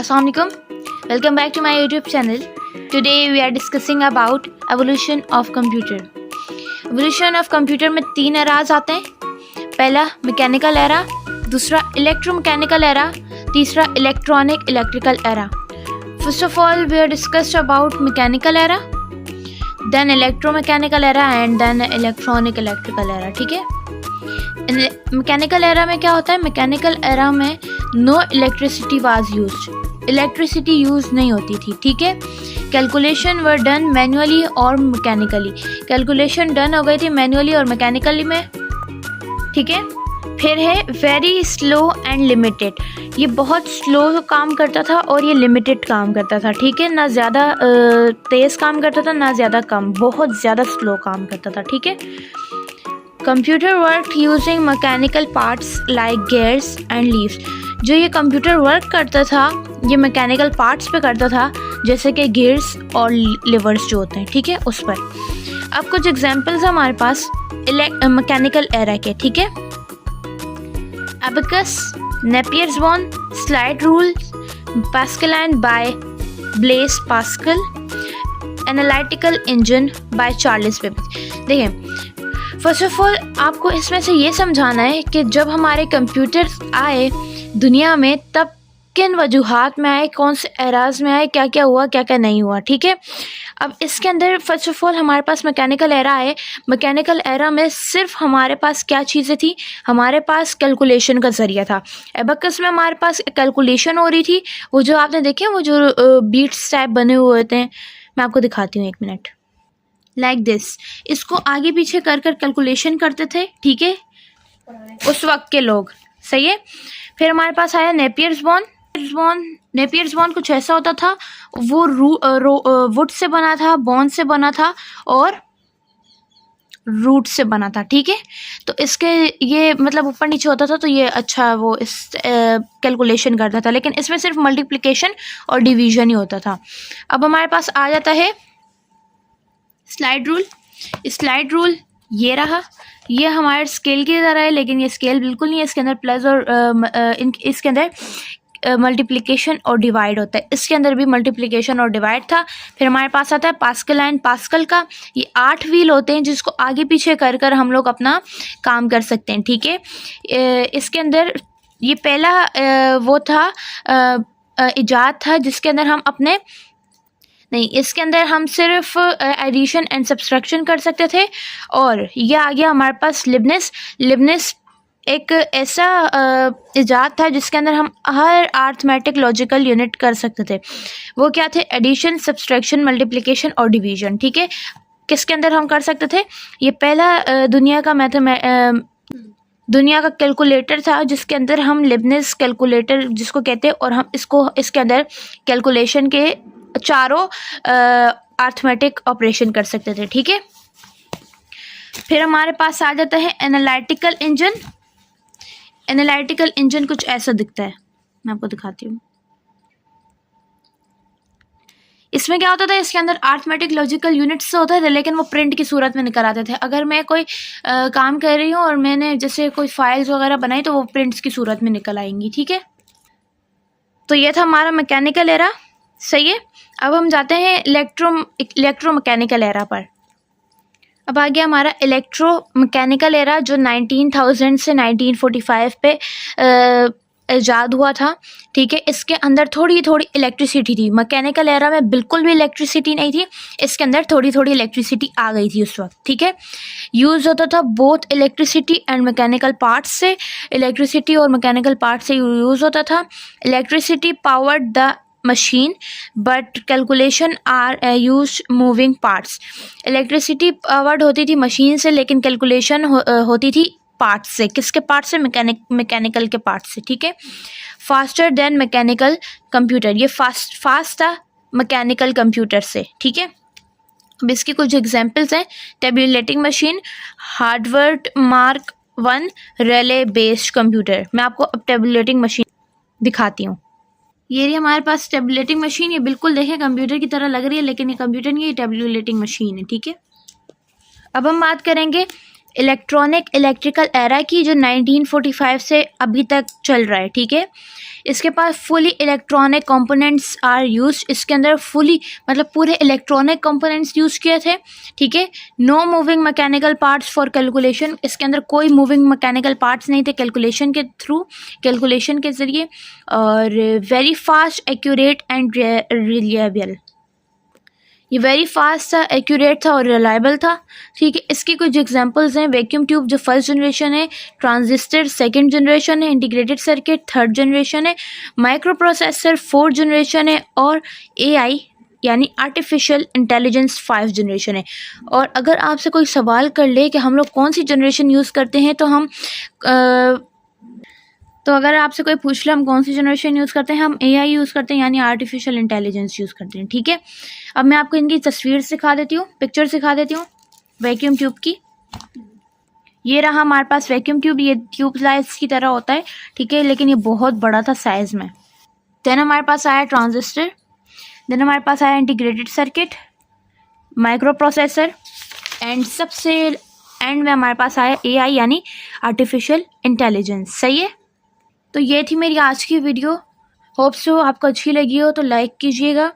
Assalamualaikum. Welcome back to my YouTube channel. Today we are discussing about evolution of computer. Evolution of computer में 3 eras आते हैं. पहला mechanical era, दूसरा electromechanical era, तीसरा electrical era. First of all we are discussed about mechanical era, then electromechanical era and then electrical era. ठीक है. Mechanical era में क्या होता है? मैकेनिकल एरा में no electricity was used, electricity use नहीं होती थी. ठीक है. कैलकुलेशन वर डन मैन्युअली और मैकेनिकली. कैलकुलेशन डन हो गई थी मैन्युअली और मैकेनिकली में. ठीक है. फिर है वेरी स्लो एंड लिमिटेड. ये बहुत स्लो काम करता था और ये लिमिटेड काम करता था. ठीक है. ना ज़्यादा तेज़ काम करता था ना ज़्यादा कम, बहुत ज़्यादा स्लो काम करता था. ठीक है. Computer work using mechanical parts like gears and leaves. जो ये कंप्यूटर वर्क करता था ये मैकेनिकल पार्ट्स पे करता था, जैसे कि गियर्स और लिवर्स जो होते हैं. ठीक है. उस पर अब कुछ एग्जांपल्स हमारे पास मैकेनिकल एरा के. ठीक है. Abacus, Napier's bones, slide rule, Pascal and by Blaise Pascal, analytical engine by Charles Babbage. देखिए, फर्स्ट ऑफ ऑल आपको इसमें से ये समझाना है कि जब हमारे कंप्यूटर्स आए दुनिया में तब किन वजूहात में आए, कौन से एराज में आए, क्या क्या हुआ क्या क्या नहीं हुआ. ठीक है. अब इसके अंदर फर्स्ट ऑफ ऑल हमारे पास मैकेनिकल एरा है. मैकेनिकल एरा में सिर्फ हमारे पास क्या चीज़ें थी? हमारे पास कैलकुलेशन का ज़रिया था. एबेकस में हमारे पास कैलकुलेशन हो रही थी. वो जो आपने देखे वो जो बीट्स टाइप बने हुए होते हैं, मैं आपको दिखाती हूँ 1 मिनट. Like this. इसको आगे पीछे कर कर कैलकुलेशन करते थे. ठीक है. उस वक्त के लोग. सही है. फिर हमारे पास आया नेपियर्स बॉन. नेपियर्स बॉन कुछ ऐसा होता था, वो वुड से बना था, बॉन से बना था और रूट से बना था. ठीक है. तो इसके ये मतलब ऊपर नीचे होता था, तो ये अच्छा वो इस कैलकुलेशन करता था, लेकिन इसमें सिर्फ मल्टीप्लिकेशन और डिवीजन ही होता था. अब हमारे पास आ जाता है स्लाइड रूल. स्लाइड रूल ये रहा. ये हमारे स्केल की तरह है, लेकिन ये स्केल बिल्कुल नहीं है. इसके अंदर प्लस और इसके अंदर मल्टीप्लिकेशन और डिवाइड होता है. इसके अंदर भी मल्टीप्लिकेशन और डिवाइड था. फिर हमारे पास आता है पास्कल एंड पास्कल का. ये 8 व्हील होते हैं जिसको आगे पीछे कर कर हम लोग अपना काम कर सकते हैं. ठीक है. इसके अंदर ये पहला वो था इजाद था जिसके अंदर हम अपने नहीं, इसके अंदर हम सिर्फ एडिशन एंड सब्सट्रैक्शन कर सकते थे. और ये आ गया हमारे पास लिबनिस एक ऐसा इजाद था जिसके अंदर हम हर अरिथमेटिक लॉजिकल यूनिट कर सकते थे. वो क्या थे? एडिशन, सब्सट्रैक्शन, मल्टीप्लिकेशन और डिवीजन. ठीक है. किसके अंदर हम कर सकते थे? ये पहला दुनिया का कैलकुलेटर था जिसके अंदर हम लिबनिस कैलकुलेटर जिसको कहते हैं, और हम इसके अंदर कैलकुलेशन के चारों अरिथमेटिक ऑपरेशन कर सकते थे. ठीक है. फिर हमारे पास आ जाता है एनालिटिकल इंजन. एनालिटिकल इंजन कुछ ऐसा दिखता है, मैं आपको दिखाती हूँ. इसमें क्या होता था? इसके अंदर अरिथमेटिक लॉजिकल यूनिट्स होते थे, लेकिन वो प्रिंट की सूरत में निकल आते थे. अगर मैं कोई काम कर रही हूँ और मैंने जैसे कोई फाइल्स वगैरह बनाई तो वो प्रिंट्स की सूरत में निकल आएंगी. ठीक है. तो ये था हमारा मैकेनिकल एरा. सही है. अब हम जाते हैं इलेक्ट्रोमैकेनिकल एरा पर. अब आ गया हमारा इलेक्ट्रोमैकेनिकल एरा जो 19,000 से 1945 पे ईजाद हुआ था. ठीक है. इसके अंदर थोड़ी थोड़ी इलेक्ट्रिसिटी थी. मैकेनिकल एरा में बिल्कुल भी इलेक्ट्रिसिटी नहीं थी. इसके अंदर थोड़ी थोड़ी इलेक्ट्रिसिटी आ गई थी उस वक्त. ठीक है. यूज़ होता था both electricity and mechanical parts से. इलेक्ट्रिसिटी और मैकेनिकल पार्ट से यूज़ होता था. Electricity powered the machine but calculation are use moving parts. Electricity powered होती थी मशीन से, लेकिन कैलकुलेशन होती थी पार्ट्स से. किसके पार्ट से? मैकेनिकल के पार्ट से. ठीक है. Faster than mechanical computer. ये फास्ट था मैकेनिकल कंप्यूटर से. ठीक है. अब इसकी कुछ एग्जांपल्स हैं. Tabulating machine, Harvard mark 1 relay based computer. मैं आपको अब टेबुलेटिंग मशीन दिखाती हूँ. ये रही हमारे पास टेबुलेटिंग मशीन. ये बिल्कुल देखें कंप्यूटर की तरह लग रही है, लेकिन ये कंप्यूटर नहीं है, ये टेबुलेटिंग मशीन है. ठीक है. अब हम बात करेंगे इलेक्ट्रॉनिक इलेक्ट्रिकल एरा की, जो 1945 से अभी तक चल रहा है, ठीक है। इसके पास fully electronic components are used, इसके अंदर फुली मतलब पूरे इलेक्ट्रॉनिक कंपोनेंट्स यूज़ किए थे, ठीक है। No moving mechanical parts for calculation, इसके अंदर कोई मूविंग मैकेनिकल पार्ट्स नहीं थे कैलकुलेशन के थ्रू, कैलकुलेशन के ज़रिए। और very fast, accurate and reliable, ये वेरी फास्ट था, एक्यूरेट था और रिलायबल था, ठीक है। इसकी कुछ एग्जांपल्स हैं। वैक्यूम ट्यूब जो फर्स्ट जनरेशन है, ट्रांजिस्टर सेकंड जनरेशन है, इंटीग्रेटेड सर्किट थर्ड जनरेशन है, माइक्रो प्रोसेसर फोर्थ जनरेशन है, और एआई यानी आर्टिफिशियल इंटेलिजेंस 5 जनरेशन है। और अगर आपसे कोई सवाल कर ले कि हम लोग कौन सी जनरेशन यूज़ करते हैं, तो अगर आपसे कोई पूछ ले हम कौन सी जनरेशन यूज़ करते हैं, हम एआई यूज़ करते हैं, यानी आर्टिफिशियल इंटेलिजेंस यूज़ करते हैं, ठीक है। अब मैं आपको इनकी तस्वीर सिखा देती हूँ, पिक्चर सिखा देती हूँ वैक्यूम ट्यूब की। ये रहा हमारे पास वैक्यूम ट्यूब, ये ट्यूब लाइट्स की तरह होता है, ठीक है, लेकिन ये बहुत बड़ा था साइज़ में। देन हमारे पास आया ट्रांजिस्टर, देन हमारे पास आया integrated circuit, micro processor, and सबसे एंड में हमारे पास आया एआई यानी आर्टिफिशियल इंटेलिजेंस। सही है। तो ये थी मेरी आज की वीडियो। होप सो आपको अच्छी लगी हो तो लाइक कीजिएगा,